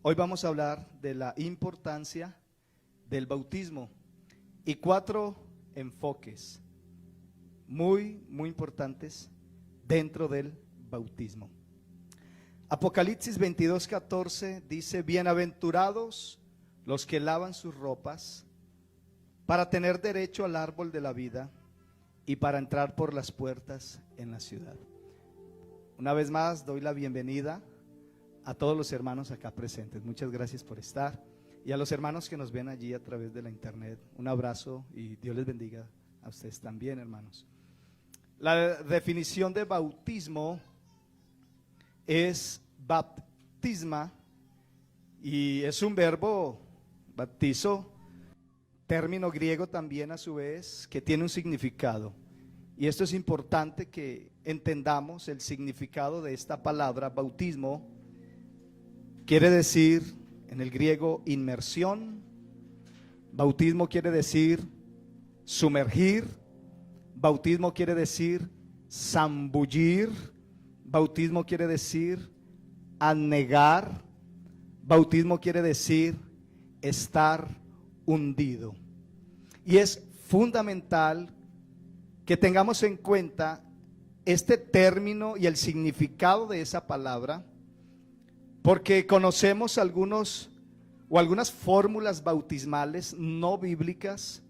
Hoy vamos a hablar de la importancia del bautismo y 4 enfoques muy importantes dentro del bautismo. Apocalipsis 22:14 dice: bienaventurados los que lavan sus ropas para tener derecho al árbol de la vida y para entrar por las puertas en la ciudad. Una vez más doy la bienvenida a todos los hermanos acá presentes. Muchas gracias por estar. Y a los hermanos que nos ven allí a través de la internet, un abrazo y Dios les bendiga a ustedes también, hermanos. La definición de bautismo es baptisma y es un verbo, bautizo, término griego también a su vez, que tiene un significado. Y esto es importante que entendamos el significado de esta palabra. Bautismo quiere decir en el griego inmersión, bautismo quiere decir sumergir, bautismo quiere decir zambullir, bautismo quiere decir anegar, bautismo quiere decir estar hundido. Y es fundamental que tengamos en cuenta este término y el significado de esa palabra, porque conocemos algunas fórmulas bautismales no bíblicas,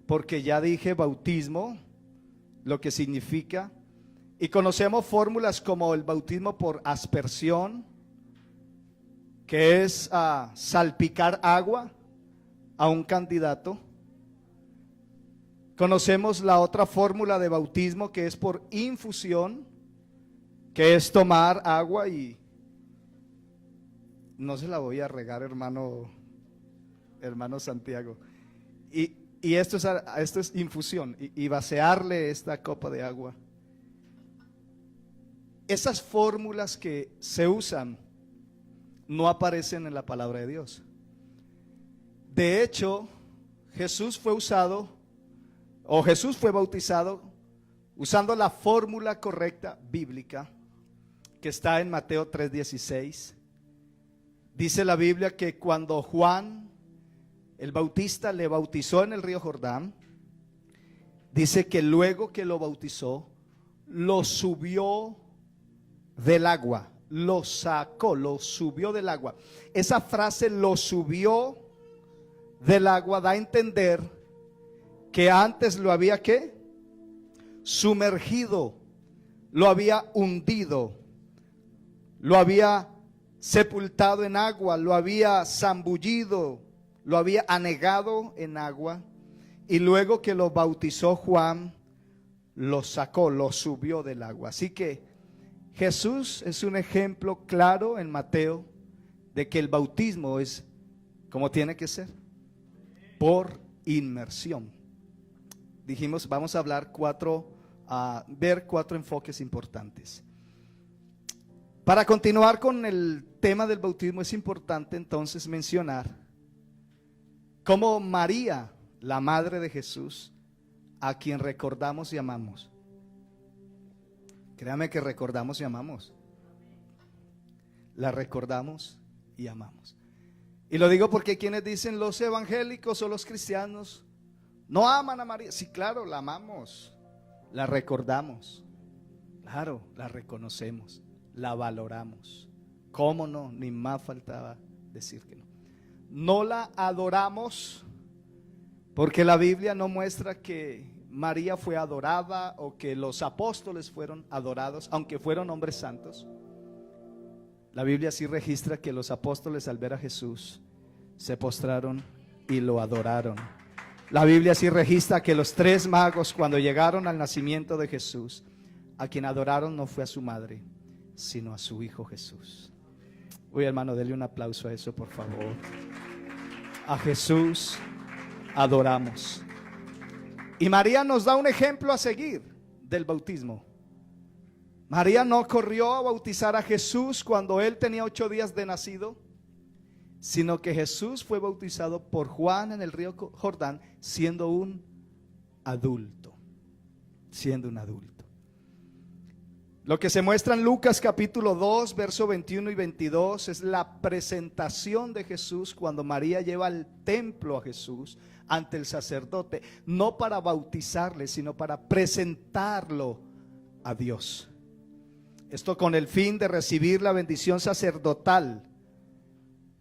porque ya dije bautismo, lo que significa, y conocemos fórmulas como el bautismo por aspersión, que es salpicar agua a un candidato. Conocemos la otra fórmula de bautismo, que es por infusión, que es tomar agua y no se la voy a regar, hermano Santiago. Y esto es infusión y vaciarle esta copa de agua. Esas fórmulas que se usan no aparecen en la palabra de Dios. De hecho, Jesús fue bautizado usando la fórmula correcta bíblica que está en Mateo 3:16. Dice la Biblia que cuando Juan el Bautista le bautizó en el río Jordán, dice que luego que lo bautizó, lo subió del agua, lo sacó, lo subió del agua. Esa frase, lo subió del agua, da a entender que antes lo había ¿qué? Sumergido, lo había hundido, lo había sepultado en agua, lo había zambullido, lo había anegado en agua, y luego que lo bautizó Juan, lo sacó, lo subió del agua. Así que Jesús es un ejemplo claro en Mateo de que el bautismo es como tiene que ser, por inmersión. Dijimos, vamos a hablar ver 4 enfoques importantes. Para continuar con el tema del bautismo, es importante entonces mencionar cómo María, la madre de Jesús, a quien recordamos y amamos. Créame que recordamos y amamos. La recordamos y amamos. Y lo digo porque quienes dicen los evangélicos o los cristianos no aman a María. Sí, claro, la amamos, la recordamos, claro, la reconocemos, la valoramos. ¿Cómo no? Ni más faltaba decir que no. No la adoramos porque la Biblia no muestra que María fue adorada o que los apóstoles fueron adorados, aunque fueron hombres santos. La Biblia sí registra que los apóstoles, al ver a Jesús, se postraron y lo adoraron. La Biblia sí registra que los 3 magos, cuando llegaron al nacimiento de Jesús, a quien adoraron no fue a su madre, sino a su hijo Jesús. Uy, hermano, denle un aplauso a eso, por favor. A Jesús adoramos. Y María nos da un ejemplo a seguir del bautismo. María no corrió a bautizar a Jesús cuando él tenía 8 días de nacido, sino que Jesús fue bautizado por Juan en el río Jordán siendo un adulto. Lo que se muestra en Lucas capítulo 2, verso 21 y 22 es la presentación de Jesús cuando María lleva al templo a Jesús ante el sacerdote, no para bautizarle, sino para presentarlo a Dios. Esto con el fin de recibir la bendición sacerdotal,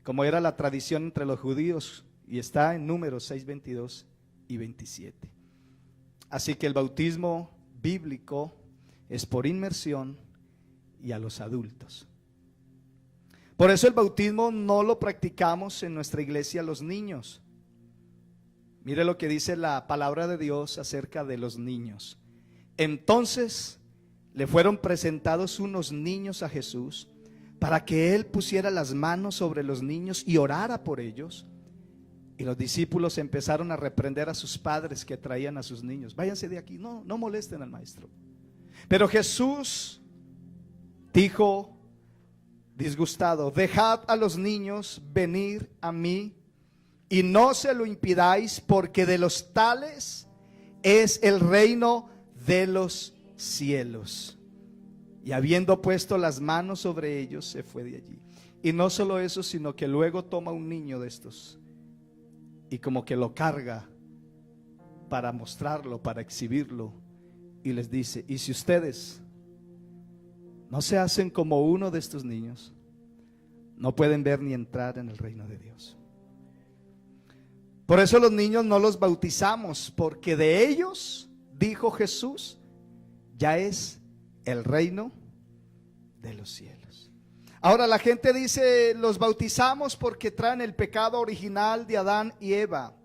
como era la tradición entre los judíos, y está en Números 6, 22 y 27. Así que el bautismo bíblico es por inmersión y a los adultos. Por eso el bautismo no lo practicamos en nuestra iglesia a los niños. Mire lo que dice la palabra de Dios acerca de los niños. Entonces le fueron presentados unos niños a Jesús para que él pusiera las manos sobre los niños y orara por ellos. Y los discípulos empezaron a reprender a sus padres que traían a sus niños. Váyanse de aquí, no molesten al maestro. Pero Jesús dijo, disgustado: dejad a los niños venir a mí y no se lo impidáis, porque de los tales es el reino de los cielos. Y habiendo puesto las manos sobre ellos, se fue de allí. Y no solo eso, sino que luego toma un niño de estos y como que lo carga para mostrarlo, para exhibirlo, y les dice: y si ustedes no se hacen como uno de estos niños, no pueden ver ni entrar en el reino de Dios. Por eso los niños no los bautizamos, porque de ellos, dijo Jesús, ya es el reino de los cielos. Ahora la gente dice: los bautizamos porque traen el pecado original de Adán y Eva.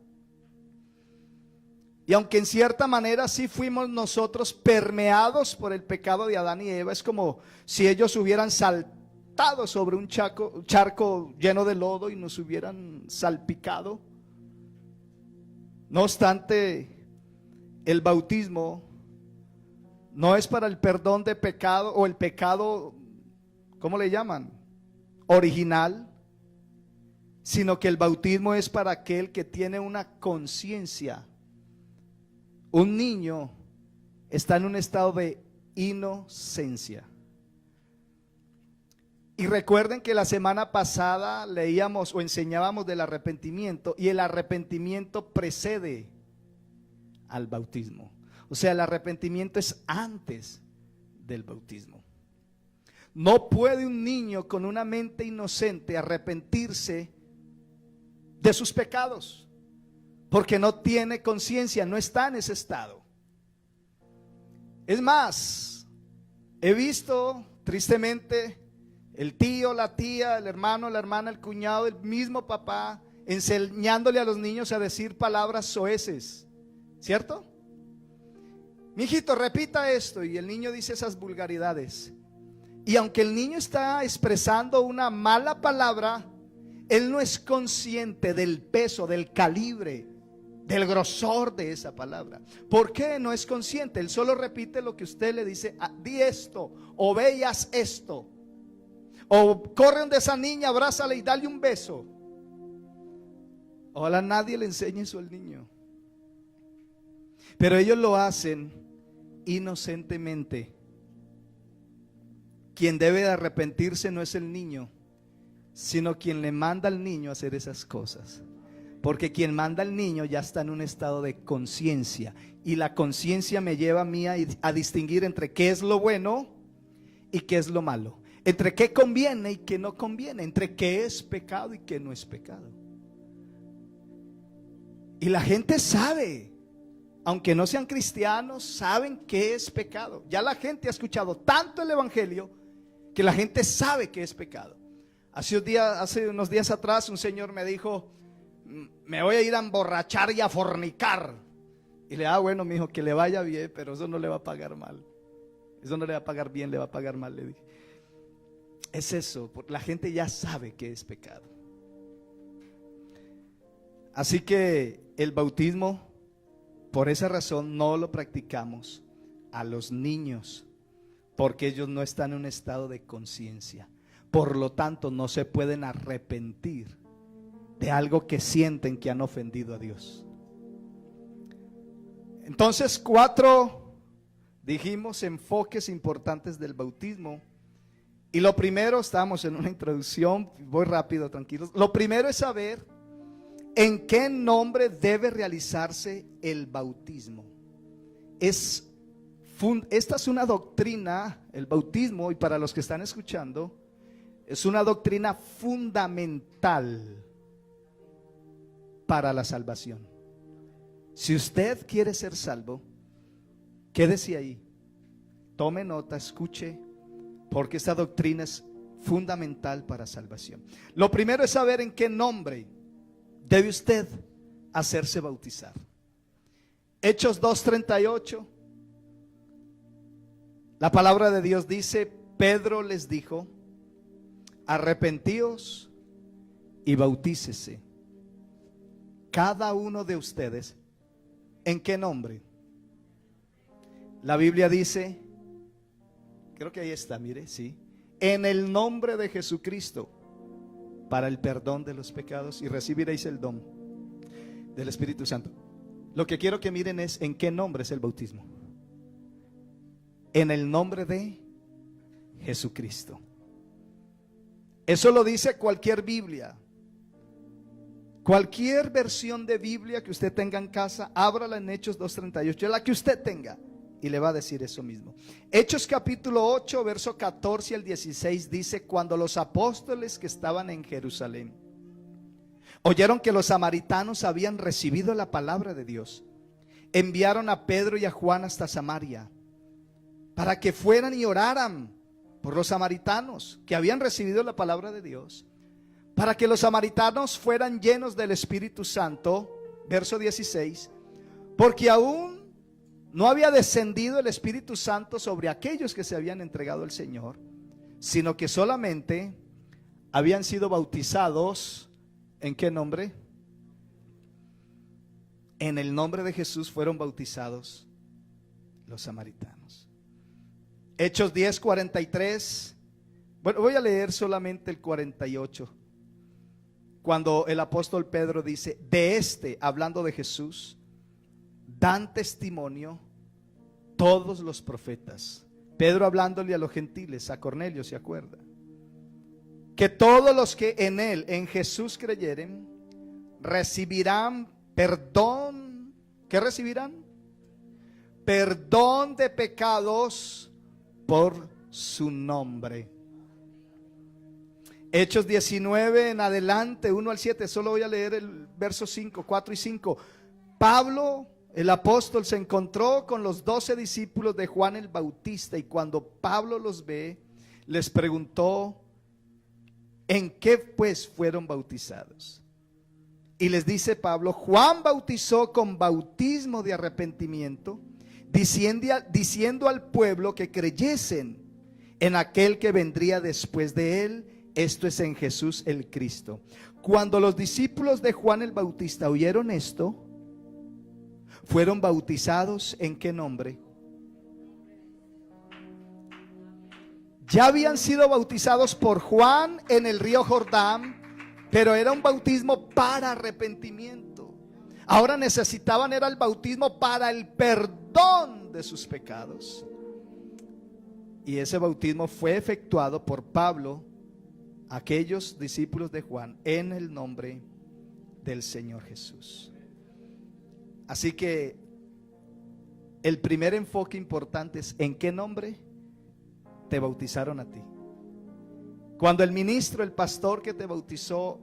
Y aunque en cierta manera sí fuimos nosotros permeados por el pecado de Adán y Eva, es como si ellos hubieran saltado sobre un charco lleno de lodo y nos hubieran salpicado. No obstante, el bautismo no es para el perdón de pecado o el pecado, ¿cómo le llaman? Original, sino que el bautismo es para aquel que tiene una conciencia. Un niño está en un estado de inocencia. Y recuerden que la semana pasada leíamos o enseñábamos del arrepentimiento, y el arrepentimiento precede al bautismo. O sea, el arrepentimiento es antes del bautismo. No puede un niño con una mente inocente arrepentirse de sus pecados, porque no tiene conciencia, no está en ese estado. Es más, he visto tristemente el tío, la tía, el hermano, la hermana, el cuñado, el mismo papá enseñándole a los niños a decir palabras soeces, ¿cierto? Mijito, repita esto, y el niño dice esas vulgaridades. Y aunque el niño está expresando una mala palabra, él no es consciente del peso, del calibre, del grosor de esa palabra. ¿Por qué no es consciente? Él solo repite lo que usted le dice: di esto, o veas esto, o corre donde esa niña, abrázala y dale un beso. Ojalá nadie le enseñe eso al niño, pero ellos lo hacen inocentemente. Quien debe de arrepentirse no es el niño, sino quien le manda al niño a hacer esas cosas. Porque quien manda al niño ya está en un estado de conciencia, y la conciencia me lleva a mí a distinguir entre qué es lo bueno y qué es lo malo, entre qué conviene y qué no conviene, entre qué es pecado y qué no es pecado. Y la gente sabe, aunque no sean cristianos, saben qué es pecado. Ya la gente ha escuchado tanto el evangelio que la gente sabe qué es pecado. Hace unos días atrás un señor me dijo: me voy a ir a emborrachar y a fornicar. Y le dije: bueno, mijo, que le vaya bien, pero eso no le va a pagar mal. Eso no le va a pagar bien, le va a pagar mal, le dije. Es eso, porque la gente ya sabe que es pecado. Así que el bautismo, por esa razón, no lo practicamos a los niños, porque ellos no están en un estado de conciencia. Por lo tanto, no se pueden arrepentir de algo que sienten que han ofendido a Dios. Entonces, 4 Dijimos enfoques importantes del bautismo. Y lo primero, estamos en una introducción, voy rápido, tranquilos. Lo primero es saber en qué nombre debe realizarse el bautismo. Esta es una doctrina, el bautismo, y para los que están escuchando, es una doctrina fundamental para la salvación. Si usted quiere ser salvo, quédese ahí, tome nota, escuche, porque esta doctrina es fundamental para salvación. Lo primero es saber en qué nombre debe usted hacerse bautizar. Hechos 2:38, la palabra de Dios dice: Pedro les dijo: arrepentíos y bautícese cada uno de ustedes. ¿En qué nombre? La Biblia dice, creo que ahí está, mire, sí, en el nombre de Jesucristo, para el perdón de los pecados, y recibiréis el don del Espíritu Santo. Lo que quiero que miren es en qué nombre es el bautismo. En el nombre de Jesucristo. Eso lo dice cualquier Biblia. Cualquier versión de Biblia que usted tenga en casa, ábrala en Hechos 2:38, la que usted tenga, y le va a decir eso mismo. Hechos capítulo 8, verso 14 al 16 dice: cuando los apóstoles que estaban en Jerusalén oyeron que los samaritanos habían recibido la palabra de Dios, enviaron a Pedro y a Juan hasta Samaria para que fueran y oraran por los samaritanos que habían recibido la palabra de Dios, para que los samaritanos fueran llenos del Espíritu Santo. Verso 16, porque aún no había descendido el Espíritu Santo sobre aquellos que se habían entregado al Señor, sino que solamente habían sido bautizados. ¿En qué nombre? En el nombre de Jesús fueron bautizados los samaritanos. Hechos 10:43. Bueno, voy a leer solamente el 48. Cuando el apóstol Pedro dice: hablando de Jesús, dan testimonio todos los profetas. Pedro hablándole a los gentiles, a Cornelio, ¿se acuerda? Que todos los que en él, en Jesús creyeren, recibirán perdón. ¿Qué recibirán? Perdón de pecados por su nombre. Hechos 19 en adelante, 1 al 7, solo voy a leer el verso 5, 4 y 5. Pablo, el apóstol, se encontró con los 12 discípulos de Juan el Bautista, y cuando Pablo los ve, les preguntó: ¿en qué pues fueron bautizados? Y les dice Pablo: Juan bautizó con bautismo de arrepentimiento, diciendo al pueblo que creyesen en aquel que vendría después de él, esto es, en Jesús el Cristo. Cuando los discípulos de Juan el Bautista oyeron esto, fueron bautizados. ¿En qué nombre? Ya habían sido bautizados por Juan en el río Jordán, pero era un bautismo para arrepentimiento. Ahora necesitaban, era el bautismo para el perdón de sus pecados. Y ese bautismo fue efectuado por Pablo, aquellos discípulos de Juan, en el nombre del Señor Jesús. Así que el primer enfoque importante es: ¿en qué nombre te bautizaron a ti? Cuando el ministro, el pastor que te bautizó,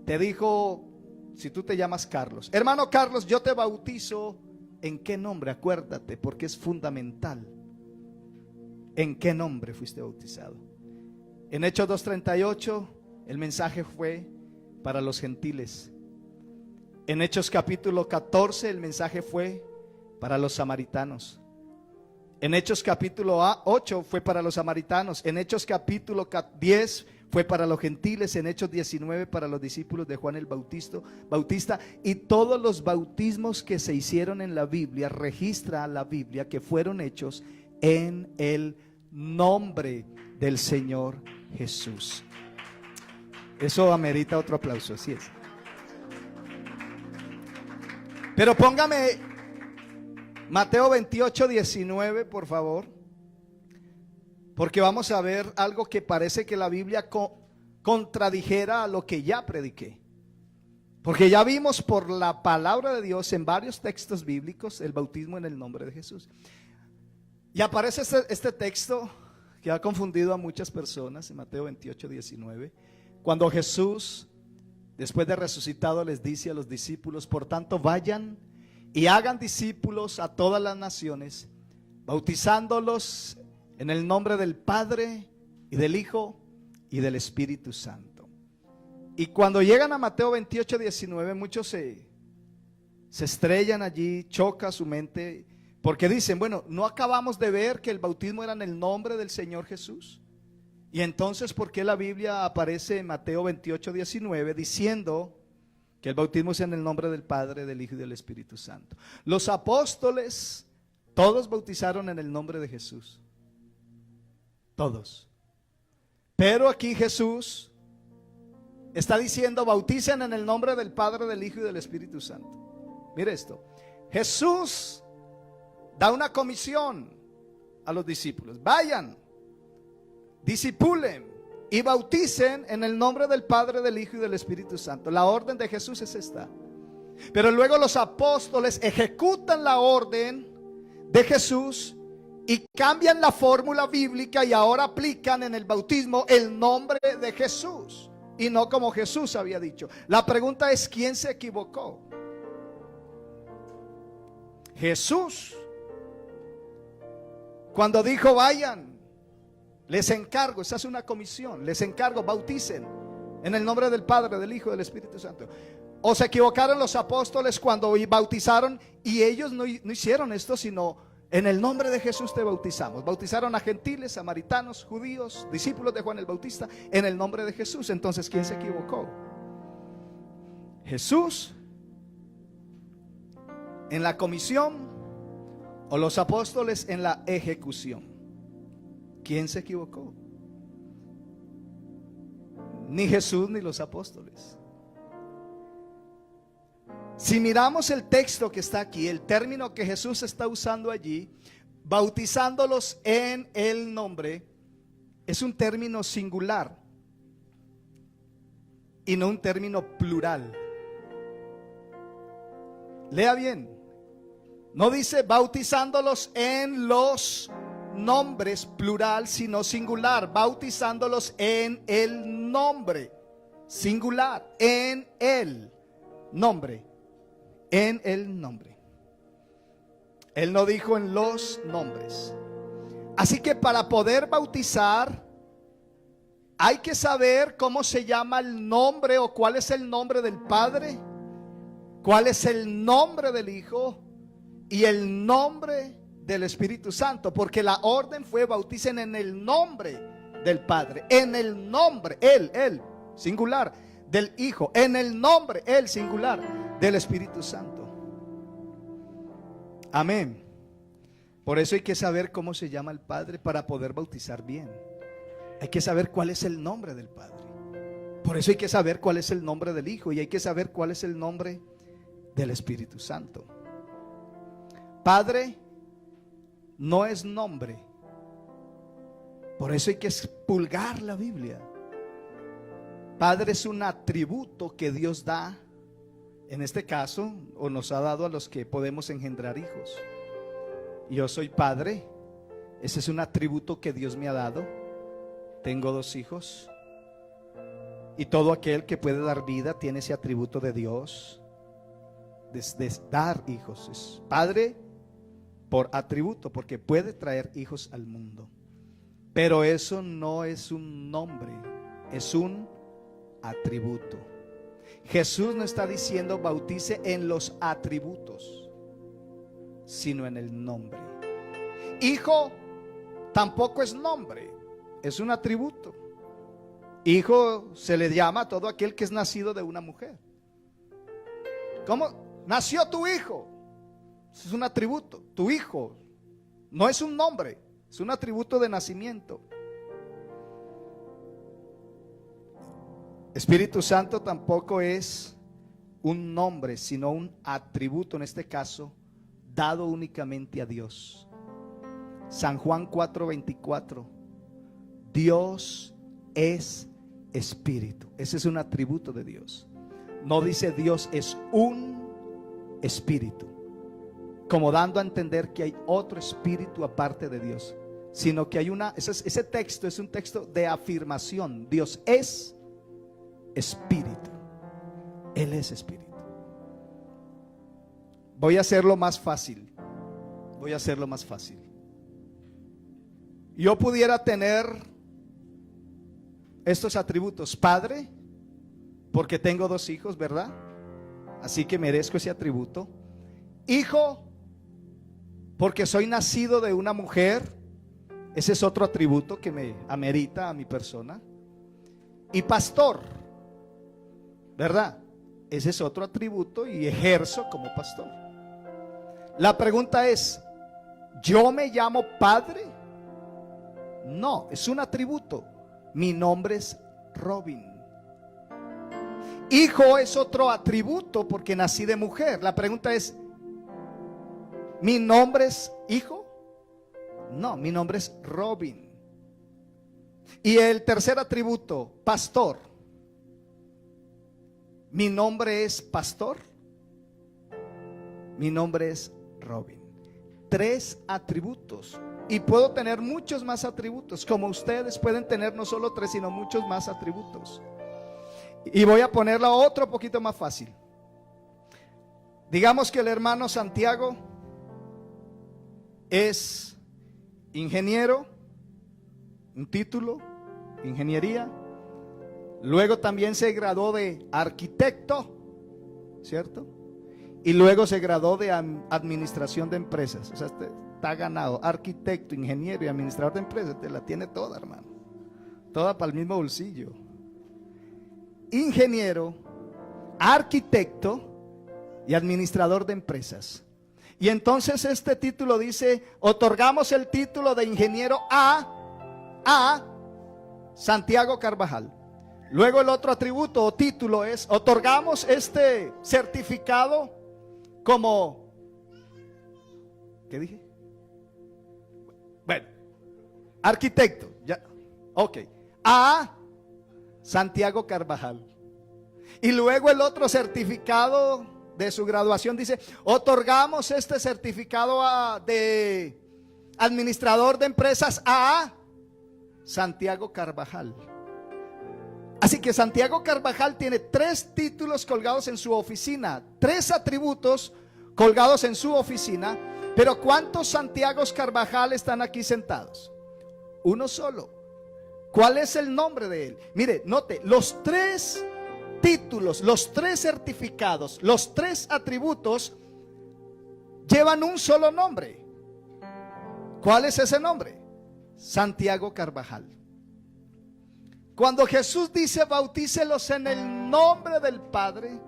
te dijo, si tú te llamas Carlos: hermano Carlos, yo te bautizo, ¿en qué nombre? Acuérdate, porque es fundamental. ¿En qué nombre fuiste bautizado? En Hechos 2:38 el mensaje fue para los gentiles. En Hechos capítulo 14 el mensaje fue para los samaritanos. En Hechos capítulo 8 fue para los samaritanos. En Hechos capítulo 10 fue para los gentiles. En Hechos 19 para los discípulos de Juan el Bautista. Y todos los bautismos que se hicieron en la Biblia, registra la Biblia que fueron hechos en el nombre del Señor Jesús. Eso amerita otro aplauso, así es. Pero póngame Mateo 28, 19, por favor. Porque vamos a ver algo que parece que la Biblia contradijera a lo que ya prediqué. Porque ya vimos por la palabra de Dios en varios textos bíblicos el bautismo en el nombre de Jesús. Y aparece este texto que ha confundido a muchas personas en Mateo 28, 19. Cuando Jesús, después de resucitado, les dice a los discípulos: por tanto, vayan y hagan discípulos a todas las naciones, bautizándolos en el nombre del Padre y del Hijo y del Espíritu Santo. Y cuando llegan a Mateo 28, 19, muchos se estrellan allí, choca su mente, porque dicen: bueno, ¿no acabamos de ver que el bautismo era en el nombre del Señor Jesús? Y entonces, ¿por qué la Biblia aparece en Mateo 28, 19 diciendo que el bautismo es en el nombre del Padre, del Hijo y del Espíritu Santo? Los apóstoles todos bautizaron en el nombre de Jesús, todos. Pero aquí Jesús está diciendo: bauticen en el nombre del Padre, del Hijo y del Espíritu Santo. Mire esto, Jesús da una comisión a los discípulos: vayan, discipulen y bauticen en el nombre del Padre, del Hijo y del Espíritu Santo. La orden de Jesús es esta. Pero luego los apóstoles ejecutan la orden de Jesús y cambian la fórmula bíblica, y ahora aplican en el bautismo el nombre de Jesús y no como Jesús había dicho. La pregunta es: ¿quién se equivocó? Jesús, cuando dijo: vayan, les encargo, esa es una comisión, les encargo, bauticen en el nombre del Padre, del Hijo y del Espíritu Santo. ¿O se equivocaron los apóstoles cuando bautizaron y ellos no hicieron esto, sino en el nombre de Jesús te bautizamos? Bautizaron a gentiles, samaritanos, judíos, discípulos de Juan el Bautista, en el nombre de Jesús. Entonces, ¿quién se equivocó? ¿Jesús en la comisión o los apóstoles en la ejecución? ¿Quién se equivocó? Ni Jesús ni los apóstoles. Si miramos el texto que está aquí, el término que Jesús está usando allí, bautizándolos en el nombre, es un término singular y no un término plural. Lea bien, no dice bautizándolos en los nombres plural, sino singular, bautizándolos en el nombre, singular, en el nombre. En el nombre. Él no dijo en los nombres. Así que para poder bautizar hay que saber cómo se llama el nombre, o cuál es el nombre del Padre, cuál es el nombre del Hijo y el nombre del Espíritu Santo, porque la orden fue: bauticen en el nombre del Padre, en el nombre, él, singular, del Hijo, en el nombre, él, singular, del Espíritu Santo. Amén. Por eso hay que saber cómo se llama el Padre para poder bautizar bien. Hay que saber cuál es el nombre del Padre. Por eso hay que saber cuál es el nombre del Hijo, y hay que saber cuál es el nombre del Espíritu Santo. Padre no es nombre. Por eso hay que expurgar la Biblia. Padre es un atributo que Dios da, en este caso, o nos ha dado a los que podemos engendrar hijos. Yo soy padre, ese es un atributo que Dios me ha dado. Tengo 2 hijos, y todo aquel que puede dar vida tiene ese atributo de Dios, de dar hijos. Es padre por atributo, porque puede traer hijos al mundo. Pero eso no es un nombre, es un atributo. Jesús no está diciendo bautice en los atributos, sino en el nombre. Hijo tampoco es nombre, es un atributo. Hijo se le llama a todo aquel que es nacido de una mujer. ¿Cómo nació tu hijo? Es un atributo. Tu hijo no es un nombre, es un atributo de nacimiento. Espíritu Santo tampoco es un nombre, sino un atributo, en este caso, dado únicamente a Dios. San Juan 4:24, Dios es espíritu. Ese es un atributo de Dios. No dice Dios es un espíritu, como dando a entender que hay otro espíritu aparte de Dios, sino que hay ese texto es un texto de afirmación. Dios es espíritu. Él es espíritu. Voy a hacerlo más fácil. Voy a hacerlo más fácil. Yo pudiera tener estos atributos: Padre, porque tengo 2 hijos, ¿verdad? Así que merezco ese atributo. Hijo, porque soy nacido de una mujer. Ese es otro atributo que me amerita a mi persona. Y pastor, ¿verdad? Ese es otro atributo y ejerzo como pastor. La pregunta es, ¿yo me llamo padre? No, es un atributo. Mi nombre es Robin. Hijo es otro atributo porque nací de mujer. La pregunta es, ¿mi nombre es hijo? No, mi nombre es Robin. Y el tercer atributo, pastor. ¿Mi nombre es pastor? Mi nombre es Robin. 3 atributos. Y puedo tener muchos más atributos, como ustedes pueden tener no solo 3, sino muchos más atributos. Y voy a ponerla otro poquito más fácil. Digamos que el hermano Santiago es ingeniero, un título, ingeniería. Luego también se graduó de arquitecto, ¿cierto? Y luego se graduó de administración de empresas. O sea, está ganado, arquitecto, ingeniero y administrador de empresas. Te la tiene toda, hermano. Toda para el mismo bolsillo. Ingeniero, arquitecto y administrador de empresas. Y entonces este título dice, otorgamos el título de ingeniero a Santiago Carvajal. Luego el otro atributo o título es, otorgamos este certificado como, ¿qué dije? Bueno, arquitecto, ya, ok, a Santiago Carvajal. Y luego el otro certificado de su graduación dice, otorgamos este certificado de administrador de empresas a Santiago Carvajal. Así que Santiago Carvajal tiene 3 títulos colgados en su oficina, 3 atributos colgados en su oficina. Pero ¿cuántos Santiagos Carvajal están aquí sentados? Uno solo. ¿Cuál es el nombre de él? Mire, note, los 3 títulos, los 3 certificados, los 3 atributos llevan un solo nombre. ¿Cuál es ese nombre? Santiago Carvajal. Cuando Jesús dice bautícelos en el nombre del Padre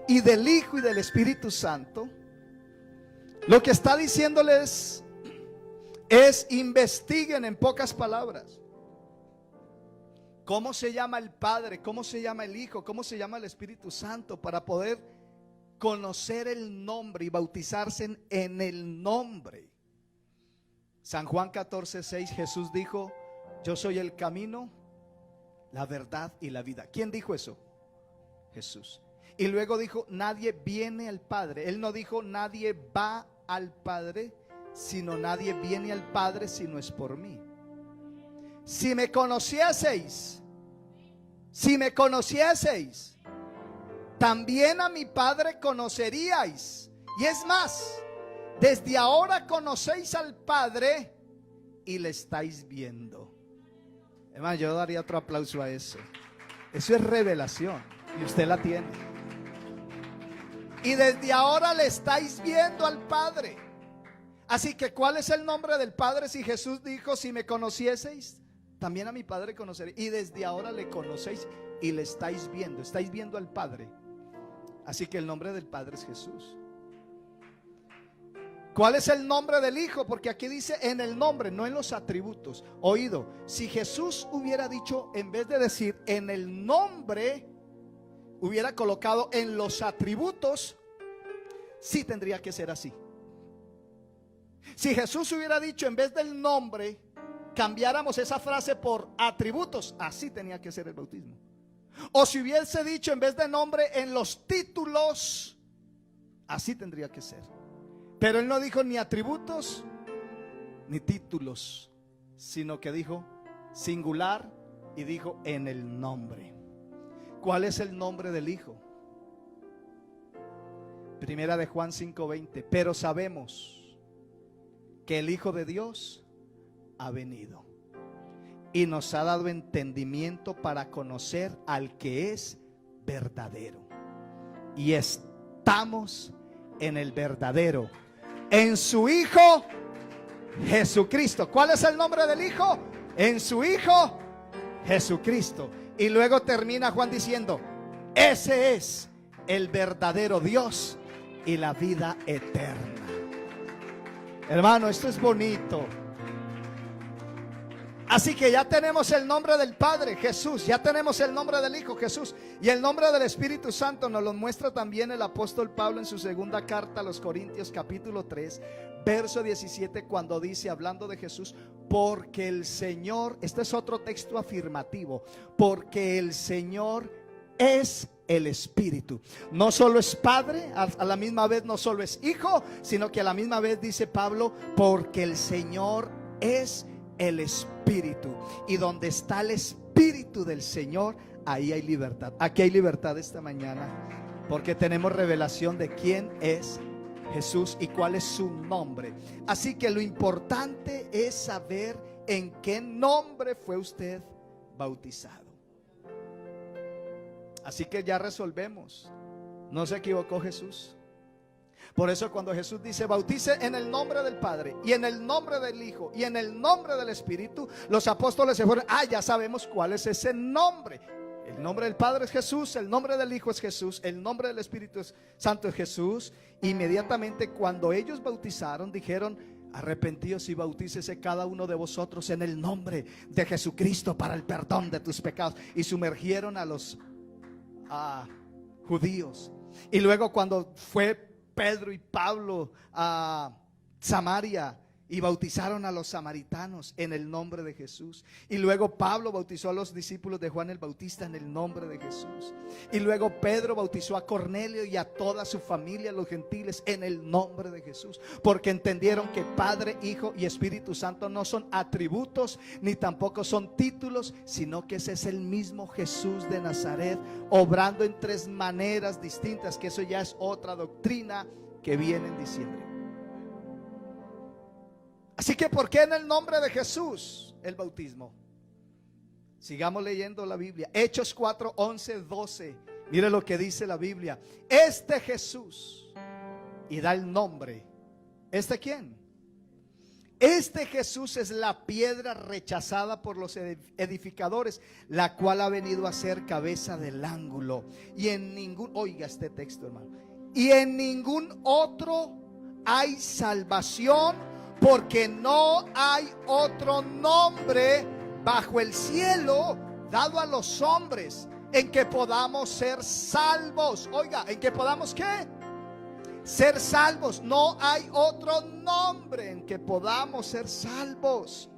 y del Hijo y del Espíritu Santo, lo que está diciéndoles es investiguen, en pocas palabras, cómo se llama el Padre, cómo se llama el Hijo, cómo se llama el Espíritu Santo, para poder conocer el nombre y bautizarse en el nombre. San Juan 14:6, Jesús dijo, yo soy el camino, la verdad y la vida. ¿Quién dijo eso? Jesús. Y luego dijo, nadie viene al Padre. Él no dijo nadie va al Padre, sino nadie viene al Padre si no es por mí. Si me conocieseis, también a mi Padre conoceríais. Y es más, desde ahora conocéis al Padre y le estáis viendo. Hermano, yo daría otro aplauso a eso. Eso es revelación y usted la tiene. Y desde ahora le estáis viendo al Padre. Así que ¿cuál es el nombre del Padre? Si Jesús dijo, si me conocieseis, también a mi Padre conoceréis. Y desde ahora le conocéis y le estáis viendo al Padre. Así que el nombre del Padre es Jesús. ¿Cuál es el nombre del Hijo? Porque aquí dice en el nombre, no en los atributos. Oído, si Jesús hubiera dicho, en vez de decir en el nombre, hubiera colocado en los atributos, sí tendría que ser así. Si Jesús hubiera dicho, en vez del nombre, cambiáramos esa frase por atributos, así tenía que ser el bautismo. O si hubiese dicho, en vez de nombre, en los títulos, así tendría que ser. Pero él no dijo ni atributos ni títulos, sino que dijo singular y dijo en el nombre. ¿Cuál es el nombre del Hijo? Primera de Juan 5:20. Pero sabemos que el Hijo de Dios ha venido y nos ha dado entendimiento para conocer al que es verdadero. Y estamos en el verdadero, en su Hijo Jesucristo. ¿Cuál es el nombre del Hijo? En su Hijo Jesucristo. Y luego termina Juan diciendo, ese es el verdadero Dios y la vida eterna. Hermano, esto es bonito. Así que ya tenemos el nombre del Padre, Jesús. Ya tenemos el nombre del Hijo, Jesús. Y el nombre del Espíritu Santo nos lo muestra también el apóstol Pablo en su segunda carta a los Corintios, capítulo 3, verso 17, cuando dice, hablando de Jesús, porque el Señor, este es otro texto afirmativo, porque el Señor es el Espíritu. No solo es Padre, a la misma vez no solo es Hijo, sino que a la misma vez dice Pablo, porque el Señor es el Espíritu. Y donde está el Espíritu del Señor, ahí hay libertad. Aquí hay libertad esta mañana, porque tenemos revelación de quién es Jesús y cuál es su nombre. Así que lo importante es saber en qué nombre fue usted bautizado. Así que ya resolvemos. No se equivocó Jesús. Por eso cuando Jesús dice bautice en el nombre del Padre y en el nombre del Hijo y en el nombre del Espíritu, los apóstoles se fueron, ya sabemos cuál es ese nombre. El nombre del Padre es Jesús, el nombre del Hijo es Jesús, el nombre del Espíritu Santo es Jesús. Inmediatamente cuando ellos bautizaron, dijeron, arrepentíos y bautícese cada uno de vosotros en el nombre de Jesucristo para el perdón de tus pecados. Y sumergieron a los judíos. Y luego cuando fue Pedro y Pablo a Samaria y bautizaron a los samaritanos en el nombre de Jesús. Y luego Pablo bautizó a los discípulos de Juan el Bautista en el nombre de Jesús. Y luego Pedro bautizó a Cornelio y a toda su familia, los gentiles, en el nombre de Jesús. Porque entendieron que Padre, Hijo y Espíritu Santo no son atributos ni tampoco son títulos, sino que ese es el mismo Jesús de Nazaret, obrando en tres maneras distintas, que eso ya es otra doctrina que viene en diciembre. Así que ¿por qué en el nombre de Jesús el bautismo? Sigamos leyendo la Biblia. Hechos 4, 11, 12. Mire lo que dice la Biblia. Este Jesús, y da el nombre. ¿Este quién? Este Jesús es la piedra rechazada por los edificadores, la cual ha venido a ser cabeza del ángulo. Y en ningún, oiga este texto, hermano, y en ningún otro hay salvación, porque no hay otro nombre bajo el cielo dado a los hombres en que podamos ser salvos. Oiga, ¿en que podamos qué? Ser salvos. No hay otro nombre en que podamos ser salvos.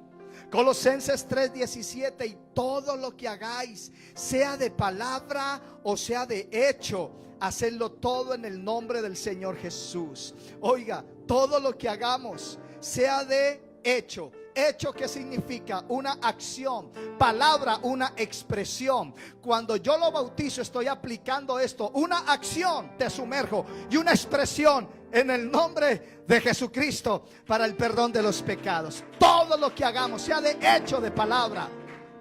Colosenses 3:17, y todo lo que hagáis, sea de palabra o sea de hecho, hacedlo todo en el nombre del Señor Jesús. Oiga, todo lo que hagamos, sea de hecho. Hecho, ¿qué significa? Una acción. Palabra, una expresión. Cuando yo lo bautizo, estoy aplicando esto. Una acción, te sumerjo, y una expresión en el nombre de Jesucristo para el perdón de los pecados. Todo lo que hagamos, sea de hecho, de palabra.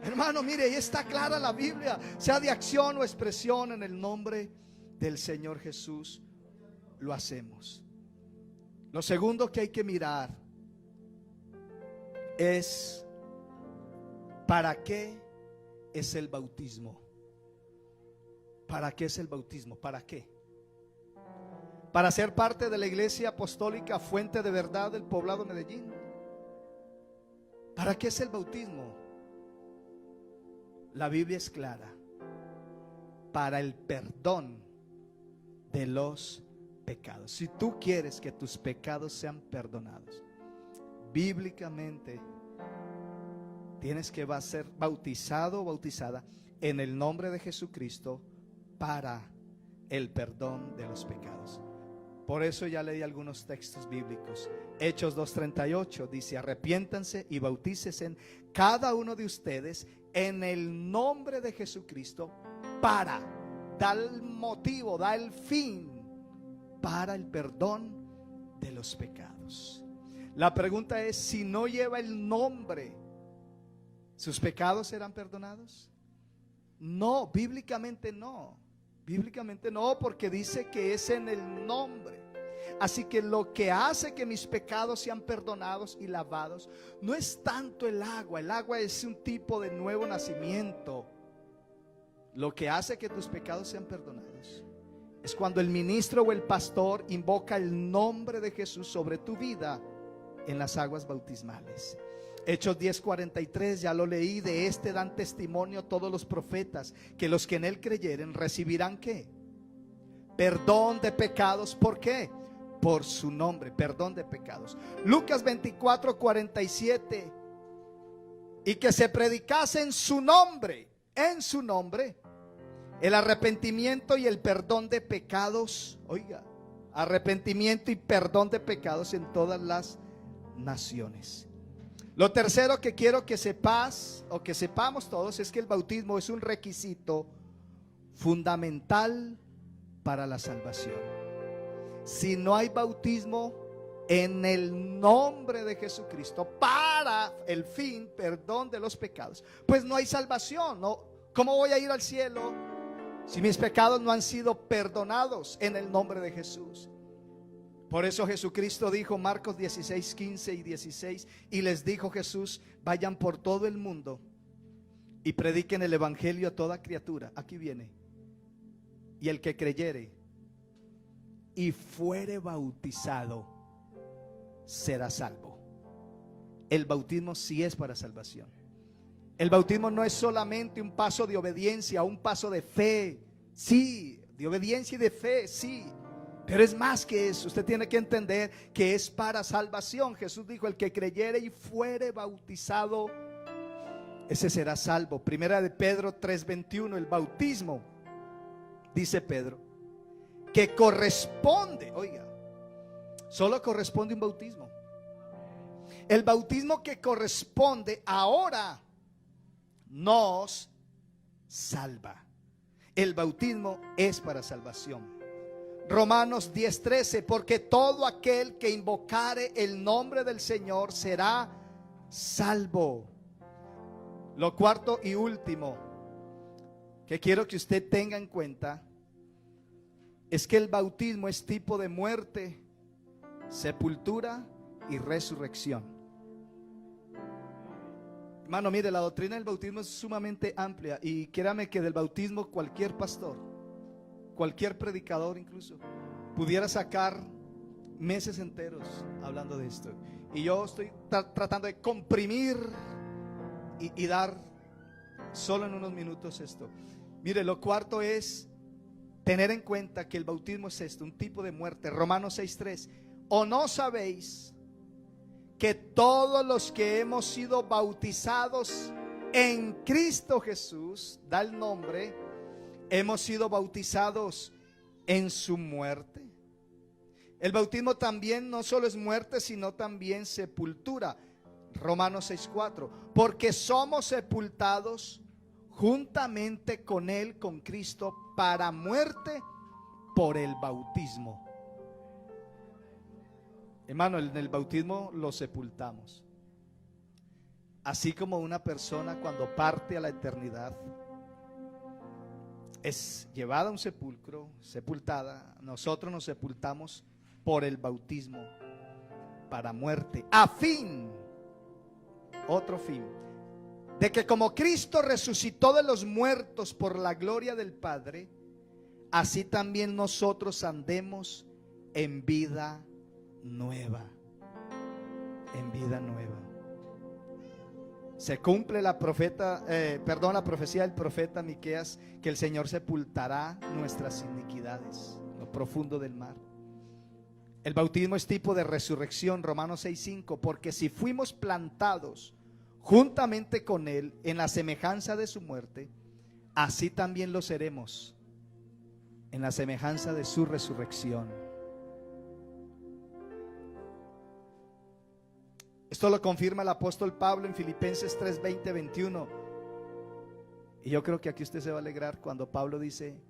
Hermano, mire, ahí está clara la Biblia. Sea de acción o expresión, en el nombre del Señor Jesús lo hacemos. Lo segundo que hay que mirar es ¿para qué es el bautismo? ¿Para qué es el bautismo? ¿Para qué? Para ser parte de la Iglesia Apostólica Fuente de Verdad del Poblado Medellín. ¿Para qué es el bautismo? La Biblia es clara: para el perdón de los pecados. Si tú quieres que tus pecados sean perdonados, bíblicamente tienes que ser bautizado o bautizada en el nombre de Jesucristo para el perdón de los pecados. Por eso ya leí algunos textos bíblicos. Hechos 2:38 dice: arrepiéntanse y bautícesen cada uno de ustedes en el nombre de Jesucristo para, da el motivo, da el fin, para el perdón de los pecados. La pregunta es: si no lleva el nombre, ¿sus pecados serán perdonados? No, bíblicamente no. Bíblicamente no, porque dice que es en el nombre. Así que lo que hace que mis pecados sean perdonados y lavados no es tanto el agua. El agua es un tipo de nuevo nacimiento. Lo que hace que tus pecados sean perdonados es cuando el ministro o el pastor invoca el nombre de Jesús sobre tu vida en las aguas bautismales. Hechos 10:43, ya lo leí: de este dan testimonio todos los profetas, que los que en él creyeren recibirán ¿qué? Perdón de pecados. ¿Por qué? Por su nombre, perdón de pecados. Lucas 24:47, y que se predicase en su nombre, el arrepentimiento y el perdón de pecados. Oiga, arrepentimiento y perdón de pecados en todas las naciones. Lo tercero que quiero que sepas o que sepamos todos es que el bautismo es un requisito fundamental para la salvación. Si no hay bautismo en el nombre de Jesucristo para el fin, perdón de los pecados, pues no hay salvación, ¿no? ¿Cómo voy a ir al cielo si mis pecados no han sido perdonados en el nombre de Jesús? Por eso Jesucristo dijo, Marcos 16:15 y 16, y les dijo Jesús: vayan por todo el mundo y prediquen el evangelio a toda criatura. Aquí viene: y el que creyere y fuere bautizado será salvo. El bautismo sí es para salvación. El bautismo no es solamente un paso de obediencia, un paso de fe. Sí, de obediencia y de fe, sí, pero es más que eso. Usted tiene que entender que es para salvación. Jesús dijo: el que creyere y fuere bautizado, ese será salvo. Primera de Pedro 3:21, el bautismo, dice Pedro, que corresponde, oiga, solo corresponde un bautismo. El bautismo que corresponde ahora nos salva. El bautismo es para salvación. Romanos 10:13, porque todo aquel que invocare el nombre del Señor será salvo. Lo cuarto y último que quiero que usted tenga en cuenta es que el bautismo es tipo de muerte, sepultura y resurrección. Hermano, mire, la doctrina del bautismo es sumamente amplia, y créame que del bautismo cualquier pastor, cualquier predicador incluso, pudiera sacar meses enteros hablando de esto. Y yo estoy tratando de comprimir y dar solo en unos minutos esto. Mire, lo cuarto es tener en cuenta que el bautismo es esto, un tipo de muerte. Romanos 6:3, ¿o no sabéis que todos los que hemos sido bautizados en Cristo Jesús, da el nombre, hemos sido bautizados en su muerte? El bautismo también no solo es muerte, sino también sepultura. Romanos 6:4, porque somos sepultados juntamente con él, con Cristo, para muerte por el bautismo. Hermano, en el bautismo lo sepultamos. Así como una persona cuando parte a la eternidad es llevada a un sepulcro, sepultada, nosotros nos sepultamos por el bautismo para muerte, a fin, otro fin, de que como Cristo resucitó de los muertos por la gloria del Padre, así también nosotros andemos en vida nueva. En vida nueva. Se cumple la profecía del profeta Miqueas, que el Señor sepultará nuestras iniquidades, lo profundo del mar. El bautismo es tipo de resurrección, Romanos 6:5, porque si fuimos plantados juntamente con Él en la semejanza de su muerte, así también lo seremos en la semejanza de su resurrección. Esto lo confirma el apóstol Pablo en Filipenses 3:20-21. Y yo creo que aquí usted se va a alegrar cuando Pablo dice,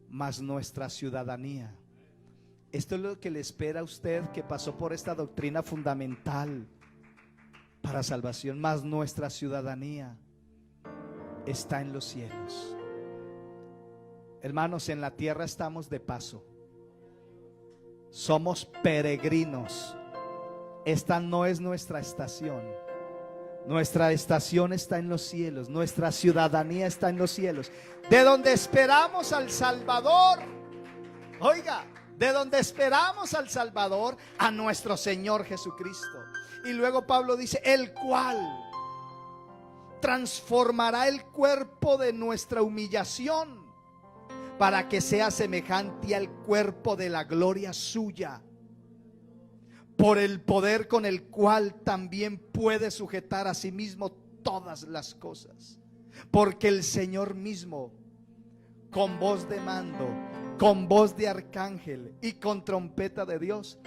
mas nuestra ciudadanía. Esto es lo que le espera a usted que pasó por esta doctrina fundamental para salvación. Mas nuestra ciudadanía está en los cielos. Hermanos, en la tierra estamos de paso. Somos peregrinos. Esta no es nuestra estación. Nuestra estación está en los cielos. Nuestra ciudadanía está en los cielos, de donde esperamos al Salvador. Oiga, de donde esperamos al Salvador, a nuestro Señor Jesucristo. Y luego Pablo dice, el cual transformará el cuerpo de nuestra humillación para que sea semejante al cuerpo de la gloria suya, por el poder con el cual también puede sujetar a sí mismo todas las cosas. Porque el Señor mismo, con voz de mando, con voz de arcángel y con trompeta de Dios,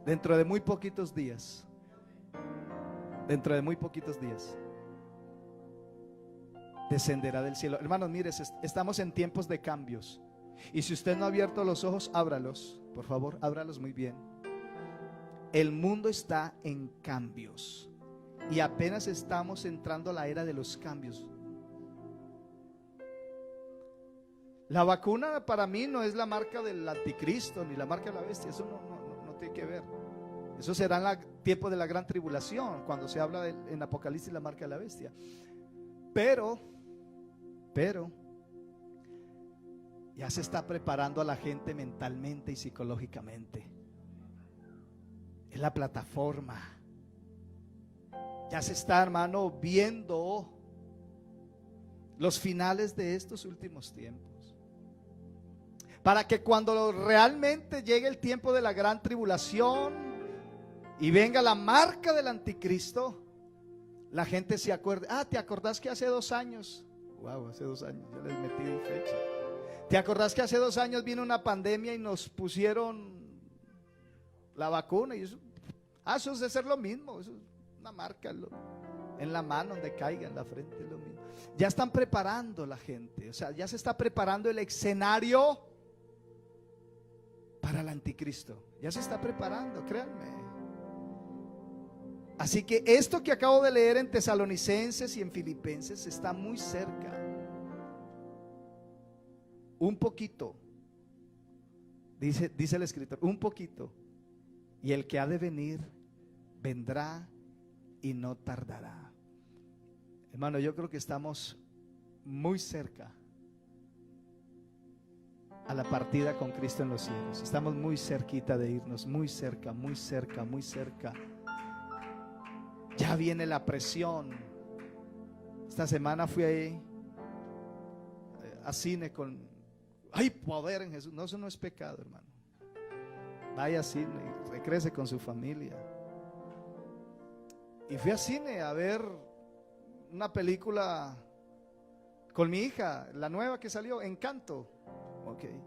dentro de muy poquitos días, descenderá del cielo. Hermanos, mire, estamos en tiempos de cambios. Y si usted no ha abierto los ojos, ábralos, por favor, ábralos muy bien. El mundo está en cambios y apenas estamos entrando a la era de los cambios. La vacuna para mí no es la marca del anticristo ni la marca de la bestia. Eso no tiene que ver. Eso será en el tiempo de la gran tribulación, cuando se habla en Apocalipsis la marca de la bestia. Pero ya se está preparando a la gente mentalmente y psicológicamente. Es la plataforma. Ya se está, hermano, viendo los finales de estos últimos tiempos, para que cuando realmente llegue el tiempo de la gran tribulación y venga la marca del anticristo, la gente se acuerde. ¿Te acordás que hace 2 años? Wow, hace 2 años, ya les metí fecha. ¿Te acordás que hace 2 años vino una pandemia y nos pusieron la vacuna? Y eso es de ser lo mismo. Eso es una marca en la mano, donde caiga, en la frente, es lo mismo. Ya están preparando la gente, o sea, ya se está preparando el escenario para el anticristo. Ya se está preparando, créanme. Así que esto que acabo de leer en Tesalonicenses y en Filipenses está muy cerca. Un poquito, dice el escritor, un poquito, y el que ha de venir vendrá y no tardará. Hermano, yo creo que estamos muy cerca a la partida con Cristo en los cielos. Estamos muy cerquita de irnos, muy cerca, muy cerca, muy cerca. Ya viene la presión. Esta semana fui ahí a cine con... ¡Ay, poder en Jesús! No, eso no es pecado, hermano. Vaya a cine, recrece con su familia. Y fui a cine a ver una película con mi hija, la nueva que salió, Encanto. Okay.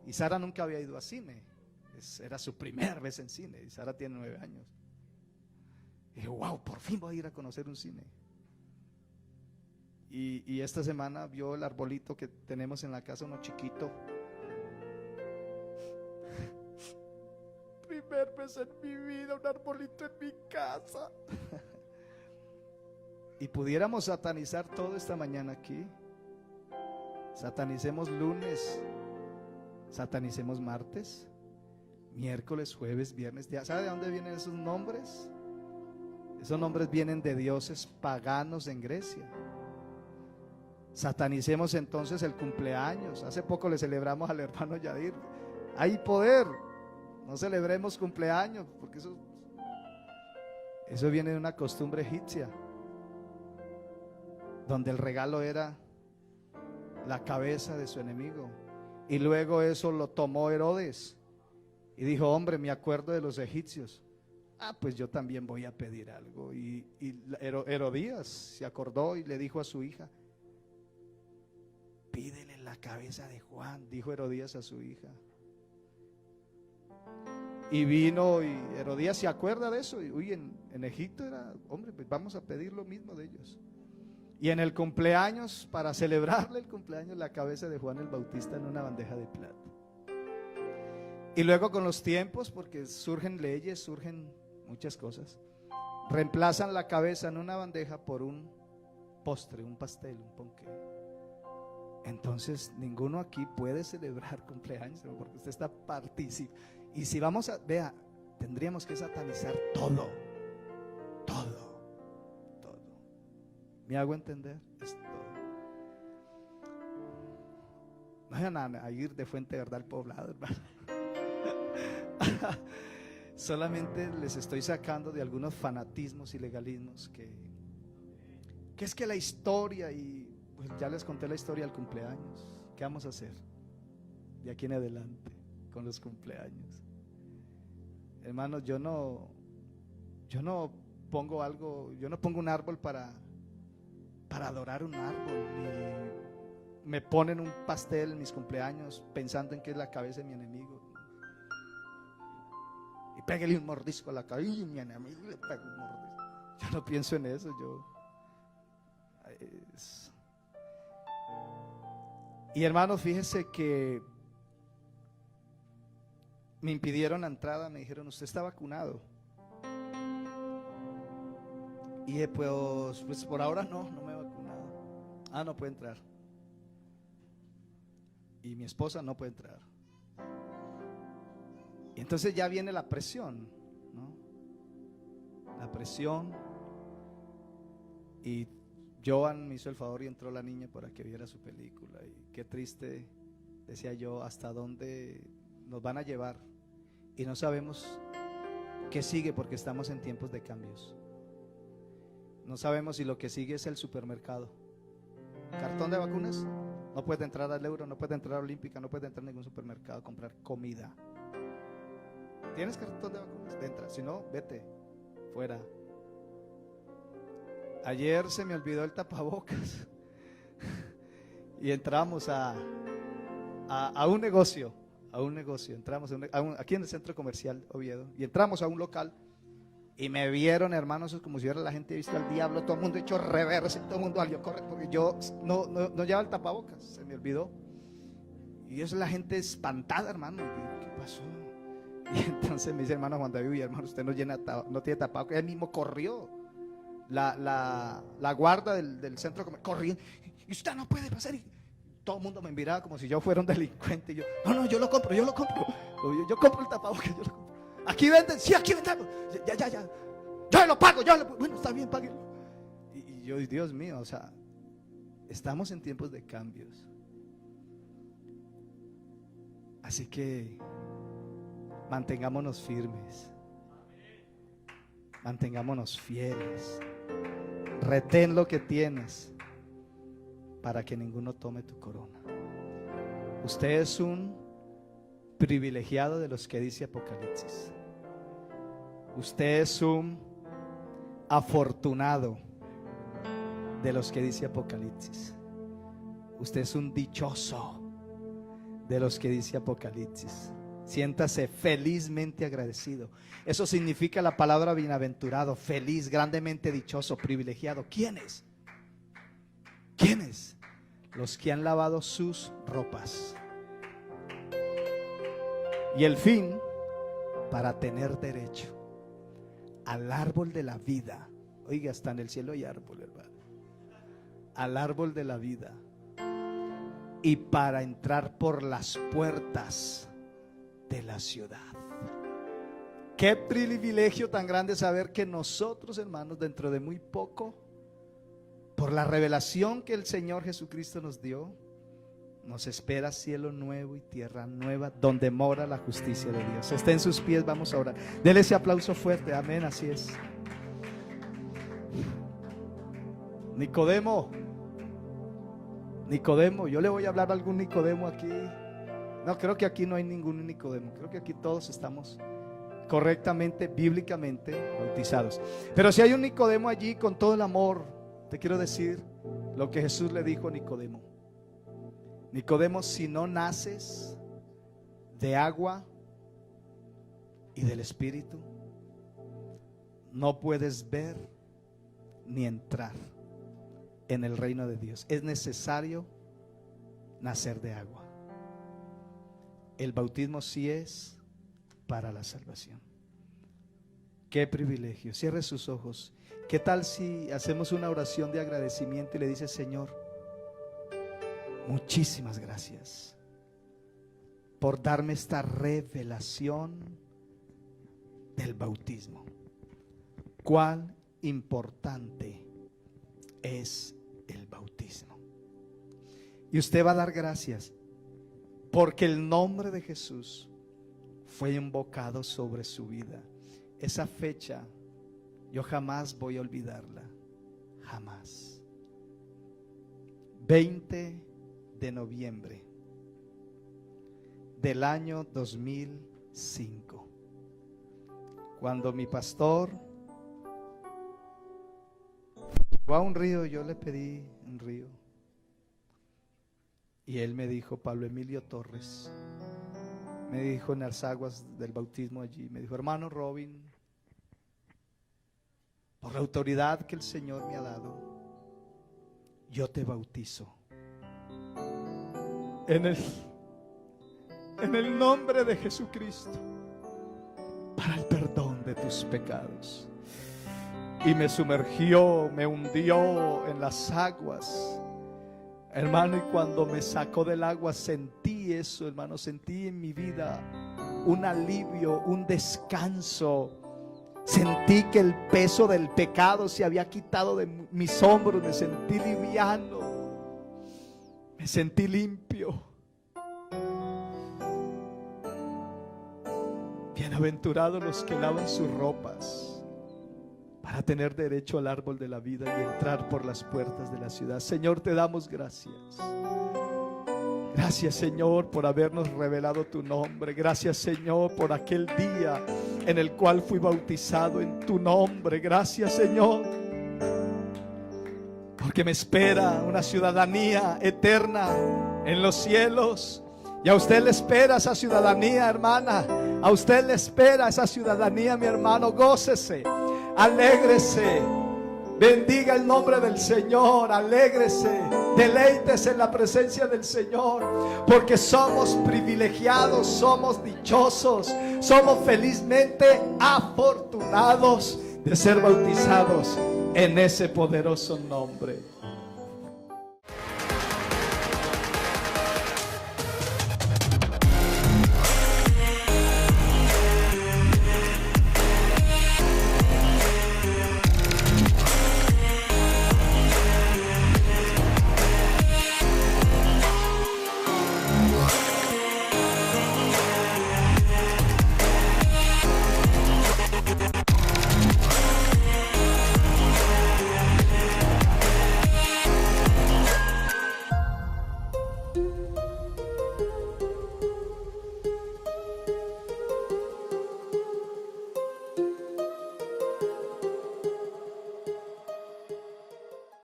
Y Sara nunca había ido a cine. Era su primera vez en cine. Y Sara tiene 9 años. Y dije, wow, por fin voy a ir a conocer un cine. Y esta semana vio el arbolito que tenemos en la casa, uno chiquito. Primer vez en mi vida un arbolito en mi casa. Y pudiéramos satanizar todo esta mañana aquí. Satanicemos lunes, satanicemos martes, miércoles, jueves, viernes. ¿Sabe de dónde vienen esos nombres? Esos nombres vienen de dioses paganos en Grecia. Satanicemos entonces el cumpleaños. Hace poco le celebramos al hermano Yadir. Hay poder. No celebremos cumpleaños, porque eso viene de una costumbre egipcia, donde el regalo era la cabeza de su enemigo. Y luego eso lo tomó Herodes Y dijo, hombre, me acuerdo de los egipcios. Pues yo también voy a pedir algo. Y Herodías se acordó y le dijo a su hija, pídele la cabeza de Juan, dijo Herodías a su hija. Y vino, y Herodías se acuerda de eso. Y uy, en Egipto era, hombre, pues vamos a pedir lo mismo de ellos. Y en el cumpleaños, para celebrarle el cumpleaños, la cabeza de Juan el Bautista en una bandeja de plata. Y luego con los tiempos, porque surgen leyes, surgen muchas cosas, reemplazan la cabeza en una bandeja por un postre, un pastel, un ponqué. Entonces ninguno aquí puede celebrar cumpleaños, ¿no? Porque usted está participando. Y si vamos a, vea, tendríamos que satanizar todo. ¿Me hago entender? Es todo. No vayan a ir de Fuente Verdad al Poblado, hermano. Solamente les estoy sacando de algunos fanatismos y legalismos que es que la historia, y pues ya les conté la historia del cumpleaños. ¿Qué vamos a hacer de aquí en adelante con los cumpleaños? Hermanos, yo no pongo algo, yo no pongo un árbol para adorar un árbol, ni me ponen un pastel en mis cumpleaños pensando en que es la cabeza de mi enemigo. Y pégale un mordisco a la cabeza, y mi enemigo le pega un mordisco. Yo no pienso en eso, Y hermanos, fíjese que me impidieron la entrada, me dijeron, usted está vacunado. Y dije, pues por ahora no me he vacunado. No puede entrar. Y mi esposa no puede entrar. Y entonces ya viene la presión, ¿no? La presión. Y Joan me hizo el favor y entró la niña para que viera su película. Y qué triste, decía yo, hasta dónde nos van a llevar. Y no sabemos qué sigue, porque estamos en tiempos de cambios. No sabemos si lo que sigue es el supermercado. Cartón de vacunas, no puede entrar al Euro, no puede entrar a Olímpica, no puede entrar a ningún supermercado a comprar comida. ¿Tienes cartón de vacunas? Entra, si no, vete fuera. Ayer se me olvidó el tapabocas y entramos a un negocio, entramos aquí en el centro comercial Oviedo, y entramos a un local. Y me vieron, hermanos, es como si hubiera la gente visto al diablo, todo el mundo hecho reversa, todo el mundo salió corre, porque yo no llevaba el tapabocas, se me olvidó. Y eso, la gente espantada, hermano. ¿Qué pasó? Y entonces me dice, hermano Juan David, hermano, usted no tiene tapabocas. Él mismo corrió. La guarda del centro comercial corrió. Y usted no puede pasar. Y todo el mundo me miraba como si yo fuera un delincuente. Y yo, no, yo lo compro. Yo compro el tapabocas, yo lo compro. Aquí venden, sí, aquí vendemos. Ya. Yo lo pago, bueno, está bien, páguelo. Y yo, Dios mío, o sea, estamos en tiempos de cambios. Así que mantengámonos firmes. Mantengámonos fieles. Retén lo que tienes para que ninguno tome tu corona. Usted es un privilegiado de los que dice Apocalipsis. Usted es un afortunado de los que dice Apocalipsis. Usted es un dichoso de los que dice Apocalipsis. Siéntase felizmente agradecido. Eso significa la palabra bienaventurado, feliz, grandemente dichoso, privilegiado. ¿Quiénes? ¿Quiénes? Los que han lavado sus ropas. Y el fin, para tener derecho al árbol de la vida. Oiga, hasta en el cielo hay árbol, hermano. Al árbol de la vida. Y para entrar por las puertas de la ciudad. Qué privilegio tan grande saber que nosotros, hermanos, dentro de muy poco, por la revelación que el Señor Jesucristo nos dio, nos espera cielo nuevo y tierra nueva, donde mora la justicia de Dios. Está en sus pies, vamos a orar. Dele ese aplauso fuerte, amén, así es. Nicodemo, yo le voy a hablar a algún Nicodemo aquí. No, creo que aquí no hay ningún Nicodemo. Creo que aquí todos estamos correctamente, bíblicamente bautizados. Pero si hay un Nicodemo allí, con todo el amor, te quiero decir lo que Jesús le dijo a Nicodemo. Nicodemo, si no naces de agua y del Espíritu, no puedes ver ni entrar en el reino de Dios. Es necesario nacer de agua. El bautismo sí es para la salvación. Qué privilegio. Cierre sus ojos. ¿Qué tal si hacemos una oración de agradecimiento y le dices: Señor, muchísimas gracias por darme esta revelación del bautismo? Cuán importante es el bautismo. Y usted va a dar gracias porque el nombre de Jesús fue invocado sobre su vida. Esa fecha yo jamás voy a olvidarla, jamás. 20 de noviembre del año 2005, cuando mi pastor llegó a un río. Yo le pedí un río y él me dijo: Pablo Emilio Torres, me dijo en las aguas del bautismo allí, me dijo: hermano Robin, por la autoridad que el Señor me ha dado, yo te bautizo en el nombre de Jesucristo para el perdón de tus pecados. Y me sumergió, me hundió en las aguas, hermano, y cuando me sacó del agua sentí eso, hermano, sentí en mi vida un alivio, un descanso. Sentí que el peso del pecado se había quitado de mis hombros. Me sentí liviano, me sentí limpio. Bienaventurados los que lavan sus ropas para tener derecho al árbol de la vida y entrar por las puertas de la ciudad. Señor, te damos gracias. Gracias, Señor, por habernos revelado tu nombre. Gracias, Señor, por aquel día en el cual fui bautizado en tu nombre. Gracias, Señor, porque me espera una ciudadanía eterna en los cielos. Y a usted le espera esa ciudadanía, hermana. A usted le espera esa ciudadanía, mi hermano. Gócese, alégrese, bendiga el nombre del Señor, alégrese, deleítese en la presencia del Señor, porque somos privilegiados, somos dichosos, somos felizmente afortunados de ser bautizados en ese poderoso nombre.